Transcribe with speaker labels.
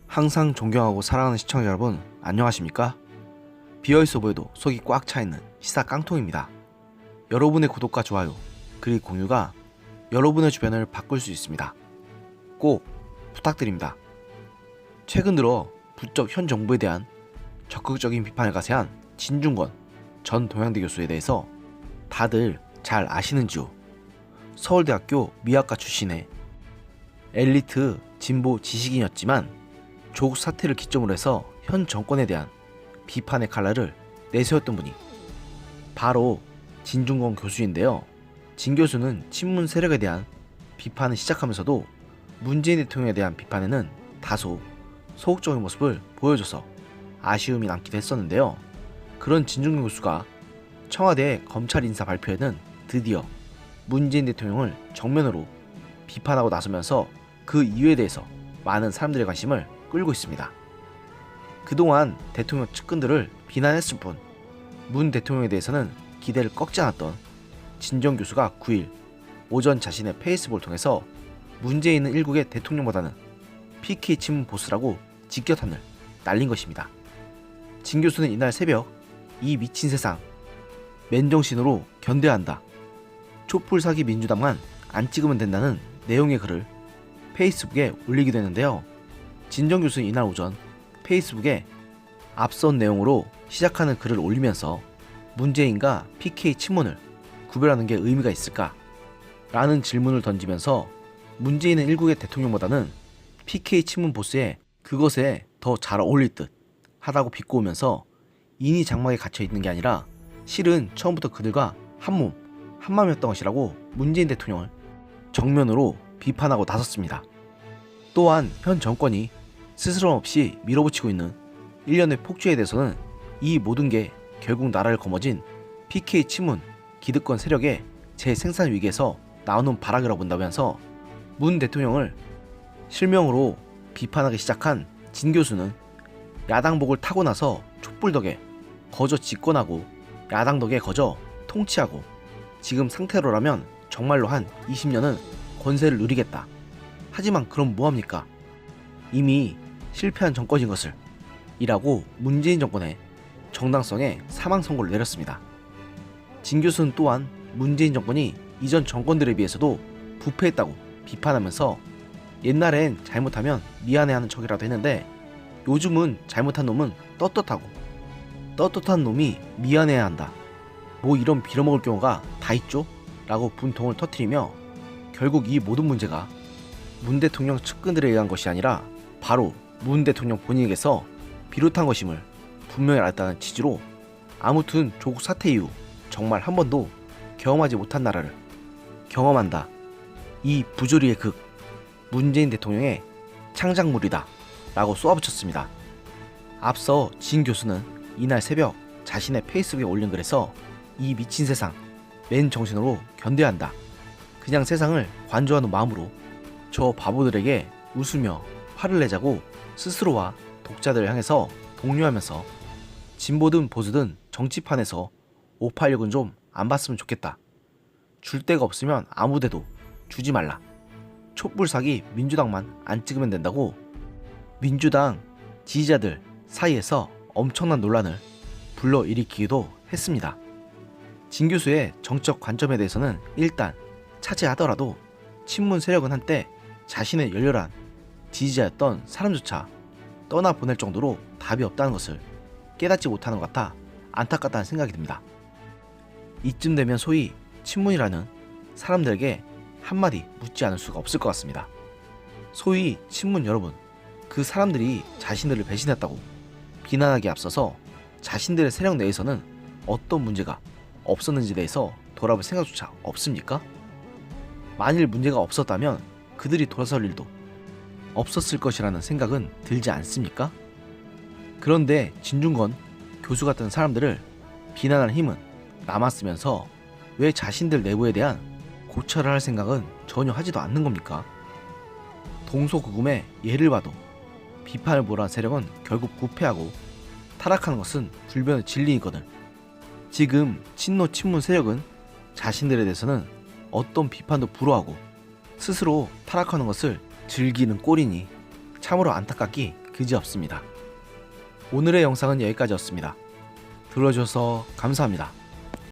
Speaker 1: 항상 존경하고 사랑하는 시청자 여러분, 안녕하십니까? 비어있어 보여도 속이 꽉 차있는 시사 깡통입니다. 여러분의 구독과 좋아요, 그리고 공유가 여러분의 주변을 바꿀 수 있습니다. 꼭 부탁드립니다. 최근 들어 부쩍 현 정부에 대한 적극적인 비판을 가세한 진중권 전 동양대 교수에 대해서 다들 잘 아시는지요? 서울대학교 미학과 출신의 엘리트 진보 지식인이었지만 조국 사태를 기점으로 해서 현 정권에 대한 비판의 칼날을 내세웠던 분이 바로 진중권 교수인데요. 진 교수는 친문 세력에 대한 비판을 시작하면서도 문재인 대통령에 대한 비판에는 다소 소극적인 모습을 보여줘서 아쉬움이 남기도 했었는데요. 그런 진중권 교수가 청와대 검찰 인사 발표에는 드디어 문재인 대통령을 정면으로 비판하고 나서면서 그 이유에 대해서 많은 사람들의 관심을 끌고 있습니다. 그동안 대통령 측근들을 비난했을 뿐 문 대통령에 대해서는 기대를 꺾지 않았던 진정 교수가 9일 오전 자신의 페이스북을 통해서 문재인은 일국의 대통령보다는 PK 친문 보스라고 직격탄을 날린 것입니다. 진 교수는 이날 새벽 이 미친 세상 맨정신으로 견뎌야 한다, 촛불 사기 민주당만 안 찍으면 된다는 내용의 글을 페이스북에 올리기도 했는데요. 진정 교수는 이날 오전 페이스북에 앞선 내용으로 시작하는 글을 올리면서 문재인과 PK 친문을 구별하는 게 의미가 있을까? 라는 질문을 던지면서 문재인은 일국의 대통령보다는 PK 친문 보스에 그것에 더 잘 어울릴 듯 하다고 비꼬으면서 인이 장막에 갇혀 있는 게 아니라 실은 처음부터 그들과 한몸 한마음이었던 것이라고 문재인 대통령을 정면으로 비판하고 나섰습니다. 또한 현 정권이 스스럼 없이 밀어붙이고 있는 일련의 폭주에 대해서는 이 모든 게 결국 나라를 거머쥔 PK 친문 기득권 세력의 재생산 위기에서 나오는 발악이라고 본다면서 문 대통령을 실명으로 비판하기 시작한 진 교수는 야당복을 타고 나서 촛불 덕에 거저 집권하고 야당 덕에 거저 통치하고 지금 상태로라면 정말로 한 20년은 권세를 누리겠다. 하지만 그럼 뭐합니까? 이미 실패한 정권인 것을 이라고 문재인 정권의 정당성에 사망 선고를 내렸습니다. 진 교수는 또한 문재인 정권이 이전 정권들에 비해서도 부패했다고 비판하면서 옛날엔 잘못하면 미안해하는 척이라도 했는데 요즘은 잘못한 놈은 떳떳하고 떳떳한 놈이 미안해야 한다, 뭐 이런 빌어먹을 경우가 다 있죠? 라고 분통을 터뜨리며 결국 이 모든 문제가 문 대통령 측근들에 의한 것이 아니라 바로 문 대통령 본인에게서 비롯한 것임을 분명히 알았다는 취지로 아무튼 조국 사태 이후 정말 한 번도 경험하지 못한 나라를 경험한다, 이 부조리의 극 문재인 대통령의 창작물이다 라고 쏘아붙였습니다. 앞서 진 교수는 이날 새벽 자신의 페이스북에 올린 글에서 이 미친 세상 맨정신으로 견뎌야 한다, 그냥 세상을 관조하는 마음으로 저 바보들에게 웃으며 화를 내자고 스스로와 독자들을 향해서 독려하면서 진보든 보수든 정치판에서 586은 좀 안 봤으면 좋겠다, 줄 데가 없으면 아무데도 주지 말라, 촛불 사기 민주당만 안 찍으면 된다고 민주당 지지자들 사이에서 엄청난 논란을 불러일으키기도 했습니다. 진 교수의 정적 관점에 대해서는 일단 차지하더라도 친문 세력은 한때 자신의 열렬한 지지자였던 사람조차 떠나보낼 정도로 답이 없다는 것을 깨닫지 못하는 것 같아 안타깝다는 생각이 듭니다. 이쯤 되면 소위 친문이라는 사람들에게 한마디 묻지 않을 수가 없을 것 같습니다. 소위 친문 여러분, 그 사람들이 자신들을 배신했다고 비난하기에 앞서서 자신들의 세력 내에서는 어떤 문제가 없었는지에 대해서 돌아볼 생각조차 없습니까? 만일 문제가 없었다면 그들이 돌아설 일도 없었을 것이라는 생각은 들지 않습니까? 그런데 진중권 교수 같은 사람들을 비난할 힘은 남았으면서 왜 자신들 내부에 대한 고찰을 할 생각은 전혀 하지도 않는 겁니까? 동서고금의 예를 봐도 비판을 보라한 세력은 결국 부패하고 타락하는 것은 불변의 진리이거든. 지금 친노 친문 세력은 자신들에 대해서는 어떤 비판도 불허하고 스스로 타락하는 것을 즐기는 꼴이니 참으로 안타깝기 그지없습니다. 오늘의 영상은 여기까지였습니다. 들어주셔서 감사합니다.